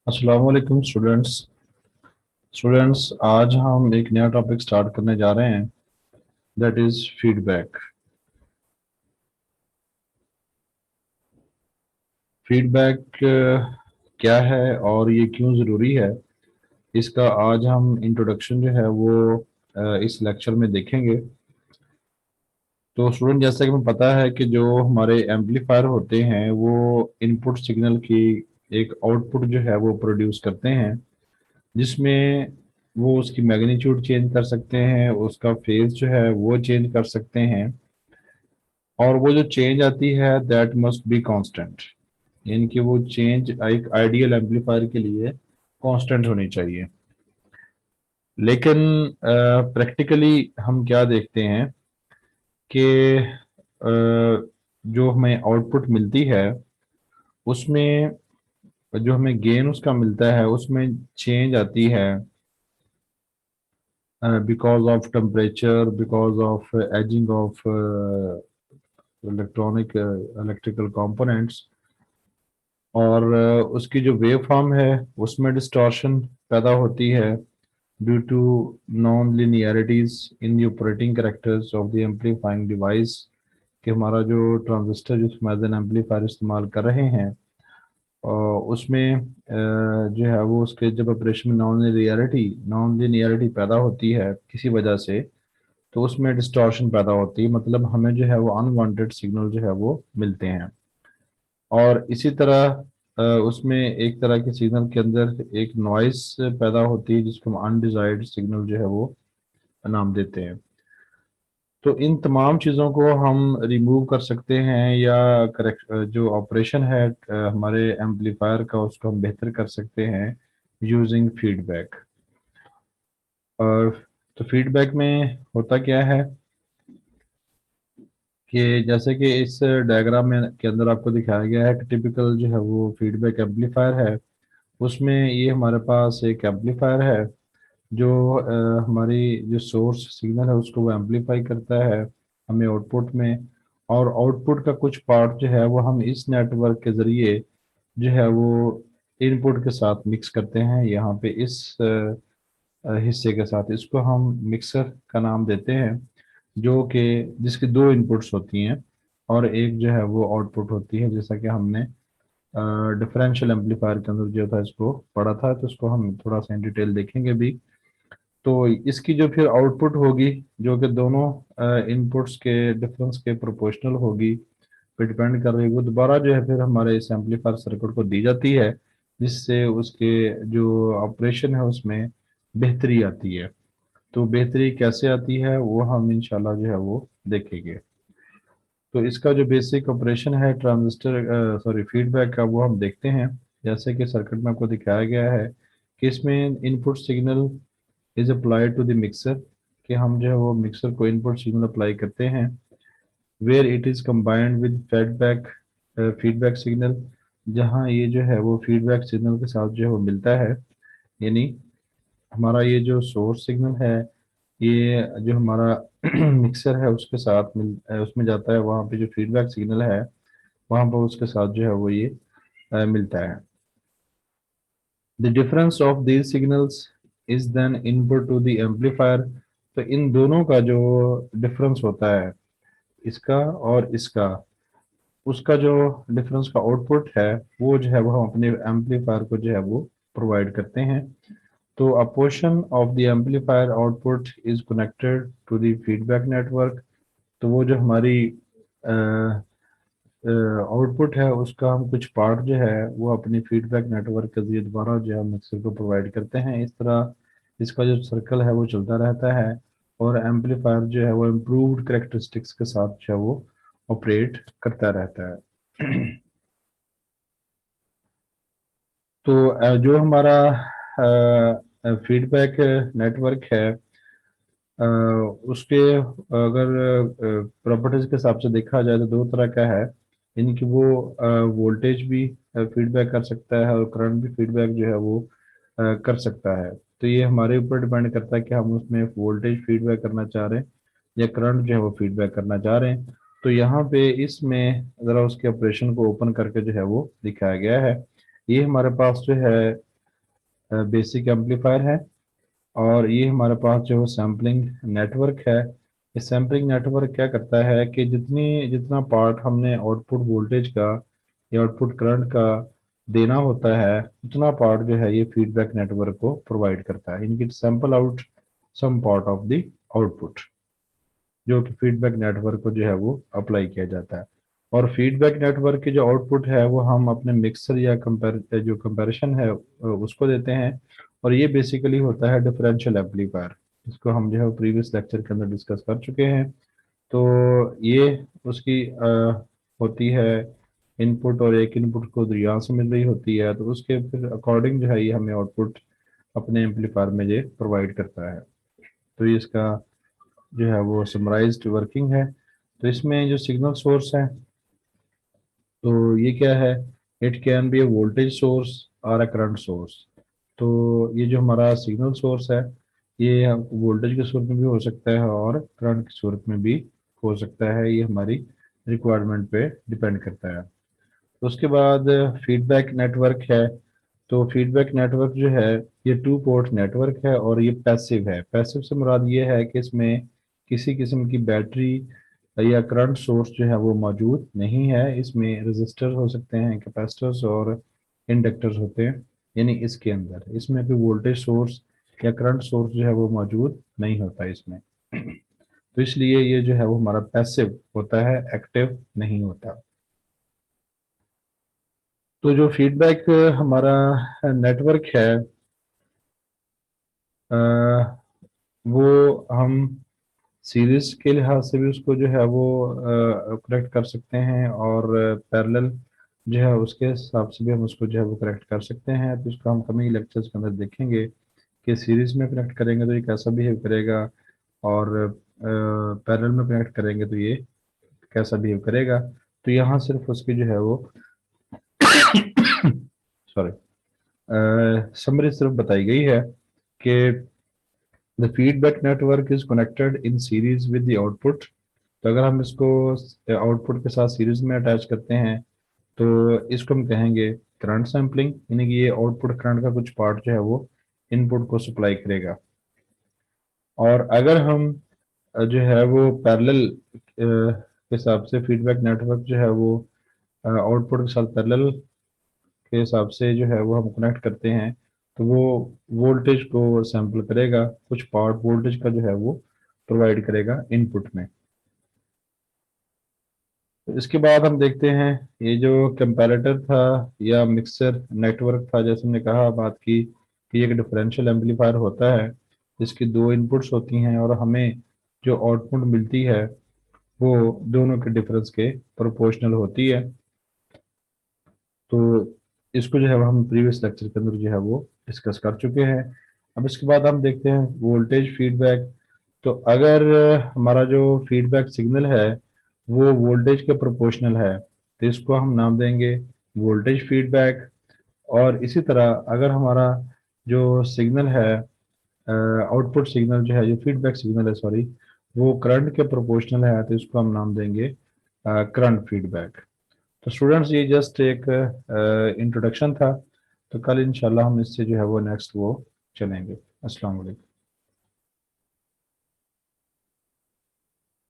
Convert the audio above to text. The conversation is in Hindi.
अस्सलाम वालेकुम स्टूडेंट्स आज हम एक नया टॉपिक स्टार्ट करने जा रहे हैं। That is feedback. फीडबैक क्या है और ये क्यों ज़रूरी है, इसका आज हम इंट्रोडक्शन जो है वो इस लेक्चर में देखेंगे। तो स्टूडेंट, जैसा कि हमें पता है कि जो हमारे एम्पलीफायर होते हैं वो इनपुट सिग्नल की एक आउटपुट जो है वो प्रोड्यूस करते हैं, जिसमें वो उसकी मैग्नीट्यूड चेंज कर सकते हैं, उसका फेज जो है वो चेंज कर सकते हैं, और वो जो चेंज आती है दैट मस्ट बी कांस्टेंट। यानी कि वो चेंज एक आइडियल एम्पलीफायर के लिए कांस्टेंट होनी चाहिए। लेकिन प्रैक्टिकली हम क्या देखते हैं कि जो हमें आउटपुट मिलती है उसमें जो हमें गेन उसका मिलता है उसमें चेंज आती है because of temperature, because of ageing of electrical components, और उसकी जो वेव फॉर्म है उसमें डिस्टॉर्शन पैदा होती है due to non linearities in the operating characters of the amplifying device. कि हमारा जो ट्रांजिस्टर जिसमें एज एन एम्पलीफायर इस्तेमाल कर रहे हैं उसमें जो है वो उसके जब ऑपरेशन में नॉन लिनियरिटी पैदा होती है किसी वजह से, तो उसमें डिस्टॉर्शन पैदा होती है, मतलब हमें जो है वो अनवांटेड सिग्नल जो है वो मिलते हैं। और इसी तरह उसमें एक तरह के सिग्नल के अंदर एक नॉइस पैदा होती है जिसको हम अनडिजायर्ड सिग्नल जो है वो नाम देते हैं। तो इन तमाम चीज़ों को हम रिमूव कर सकते हैं, या करेक्ट जो ऑपरेशन है हमारे एम्पलीफायर का उसको हम बेहतर कर सकते हैं यूजिंग फीडबैक। और तो फीडबैक में होता क्या है कि जैसे कि इस डायग्राम में के अंदर आपको दिखाया गया है कि टिपिकल जो है वो फीडबैक एम्पलीफायर है। उसमें ये हमारे पास एक एम्पलीफायर है जो हमारी जो सोर्स सिग्नल है उसको वो एम्पलीफाई करता है हमें आउटपुट में। और आउटपुट का कुछ पार्ट जो है वो हम इस नेटवर्क के ज़रिए जो है वो इनपुट के साथ मिक्स करते हैं। यहाँ पे इस हिस्से के साथ इसको हम मिक्सर का नाम देते हैं, जो कि जिसकी दो इनपुट्स होती हैं और एक जो है वो आउटपुट होती है, जैसा कि हमने डिफरेंशियल एम्पलीफायर के अंदर जो था इसको पढ़ा था। तो इसको हम थोड़ा सा इन डिटेल देखेंगे भी। तो इसकी जो फिर आउटपुट होगी जो कि दोनों इनपुट्स के डिफरेंस के प्रोपोर्शनल होगी, पे डिपेंड कर रही है, वो दोबारा जो है फिर हमारे इस एम्पलीफायर सर्किट को दी जाती है, जिससे उसके जो ऑपरेशन है उसमें बेहतरी आती है। तो बेहतरी कैसे आती है वो हम इंशाल्लाह जो है वो देखेंगे। तो इसका जो बेसिक ऑपरेशन है ट्रांजिस्टर सॉरी फीडबैक का वो हम देखते हैं। जैसे कि सर्किट में आपको दिखाया गया है कि इसमें input signal is applied to the mixer, कि हम जो है वो मिक्सर को इनपुट सिग्नल अप्लाई करते हैं, where it is combined with feedback feedback signal, जहाँ ये जो है वो फीडबैक सिग्नल के साथ जो है वो मिलता है। यानी हमारा ये जो सोर्स सिग्नल है ये जो हमारा मिक्सर है उसके साथ उसमें जाता है, वहाँ पे जो फीडबैक सिग्नल है वहाँ पर उसके साथ जो है वो ये मिलता है। The difference of these signals is then input to the amplifier. तो इन दोनों का जो डिफरेंस होता है इसका और इसका, उसका जो डिफरेंस का आउटपुट है वो जो है वो हम अपने एम्पलीफायर को जो है वो प्रोवाइड करते हैं। तो a portion of the amplifier output is connected to the feedback network. तो वो जो हमारी आउटपुट है उसका हम कुछ पार्ट जो है वो अपनी फीडबैक नेटवर्क के जरिए दोबारा जो है मिक्सर को प्रोवाइड करते हैं। इस तरह इसका जो सर्कल है वो चलता रहता है और एम्पलीफायर जो है वो इम्प्रूव्ड करेक्टरिस्टिक्स के साथ जो है वो ऑपरेट करता रहता है। तो जो हमारा फीडबैक नेटवर्क है अ, उसके अगर प्रॉपर्टीज के हिसाब से देखा जाए तो दो तरह का है। इनकी वो वोल्टेज भी फीडबैक कर सकता है और करंट भी फीडबैक जो है वो कर सकता है। तो ये हमारे ऊपर डिपेंड करता है कि हम उसमें वोल्टेज फीडबैक करना चाह रहे हैं या करंट जो है वो फीडबैक करना चाह रहे हैं। तो यहाँ पे इसमें ज़रा उसके ऑपरेशन को ओपन करके जो है वो दिखाया गया है। ये हमारे पास जो है बेसिक एम्पलीफायर है। और ये हमारे पास जो सैम्पलिंग नेटवर्क है, इस सैम्पलिंग नेटवर्क क्या करता है कि जितना पार्ट हमने आउटपुट वोल्टेज का या आउटपुट करंट का देना होता है, उतना पार्ट जो है ये फीडबैक नेटवर्क को प्रोवाइड करता है। इनकी sample out some part of the output, जो कि फीडबैक नेटवर्क को जो है वो अप्लाई किया जाता है। और फीडबैक नेटवर्क की जो आउटपुट है वो हम अपने मिक्सर या जो कंपैरिजन है उसको देते हैं। और ये बेसिकली होता है डिफरेंशियल एम्पलीफायर, इसको हम जो है प्रीवियस लेक्चर के अंदर डिस्कस कर चुके हैं। तो ये उसकी होती है इनपुट, और एक इनपुट को यहाँ से मिल रही होती है, तो उसके फिर अकॉर्डिंग जो है ये हमें आउटपुट अपने एम्पलीफायर में ये प्रोवाइड करता है। तो ये इसका जो है वो समराइज्ड वर्किंग है। तो इसमें जो सिग्नल सोर्स है, तो ये क्या है, it can be A voltage source और अ करंट सोर्स। तो ये जो हमारा सिग्नल सोर्स है, ये वोल्टेज के सूरत में भी हो सकता है और करंट की सूरत में भी हो सकता है, ये हमारी रिक्वायरमेंट पे डिपेंड करता है। तो उसके बाद फीडबैक नेटवर्क है। तो फीडबैक नेटवर्क जो है ये टू पोर्ट नेटवर्क है और ये पैसिव है। पैसिव से मुराद ये है कि इसमें किसी किस्म की बैटरी या करंट सोर्स जो है वो मौजूद नहीं है। इसमें रेजिस्टर हो सकते हैं, कैपेसिटर्स और इंडक्टर्स होते हैं, यानी इसके अंदर इसमें कोई वोल्टेज सोर्स या करंट सोर्स जो है वो मौजूद नहीं होता इसमें। तो इसलिए ये जो है वो हमारा पैसिव होता है, एक्टिव नहीं होता। तो जो फीडबैक हमारा नेटवर्क है, अ, वो हम सीरीज के लिहाज से भी उसको जो है वो करेक्ट कर सकते हैं, और पैरेलल जो है उसके हिसाब से भी हम उसको जो है वो करेक्ट कर सकते हैं। तो इसको हम कमिंग लेक्चर्स के अंदर देखेंगे कि सीरीज में कनेक्ट करेंगे तो ये कैसा बिहेव करेगा, और पैरेलल में कनेक्ट करेंगे तो ये कैसा बिहेव करेगा। तो यहाँ सिर्फ उसकी जो है वो सॉरी समरी सिर्फ बताई गई है कि the feedback network is connected in series with the output. तो अगर हम इसको आउटपुट के साथ सीरीज में अटैच करते हैं तो इसको हम कहेंगे करंट सैम्पलिंग, यानी कि ये आउटपुट करंट का कुछ पार्ट जो है वो इनपुट को सप्लाई करेगा। और अगर हम जो है वो पैरेलल के हिसाब से फीडबैक नेटवर्क जो है वो आउटपुट के साथ पैरेलल के हिसाब से जो है वो हम कनेक्ट करते हैं, तो वो वोल्टेज को सैंपल करेगा, कुछ पार्ट वोल्टेज का जो है वो प्रोवाइड करेगा इनपुट में। तो इसके बाद हम देखते हैं ये जो कंपैरेटर था या मिक्सर नेटवर्क था, जैसे हमने कहा बात की कि एक डिफरेंशियल एम्पलीफायर होता है जिसकी दो इनपुट्स होती हैं, और हमें जो आउटपुट मिलती है वो दोनों के डिफरेंस के प्रोपोर्शनल होती है। तो इसको जो है वो हम प्रीवियस लेक्चर के अंदर जो है वो डिस्कस कर चुके हैं। अब इसके बाद हम देखते हैं वोल्टेज फीडबैक। तो अगर हमारा जो फीडबैक सिग्नल है वो वोल्टेज के प्रोपोर्शनल है, तो इसको हम नाम देंगे वोल्टेज फीडबैक। और इसी तरह अगर हमारा जो सिग्नल है, आउटपुट सिग्नल जो है, जो फीडबैक सिग्नल है सॉरी, वो करंट के प्रोपोर्शनल है, तो इसको हम नाम देंगे करंट फीडबैक। तो स्टूडेंट्स ये जस्ट एक इंट्रोडक्शन था। तो कल इंशाल्लाह हम इससे जो है वो नेक्स्ट वो चलेंगे। अस्सलाम वालेकुम।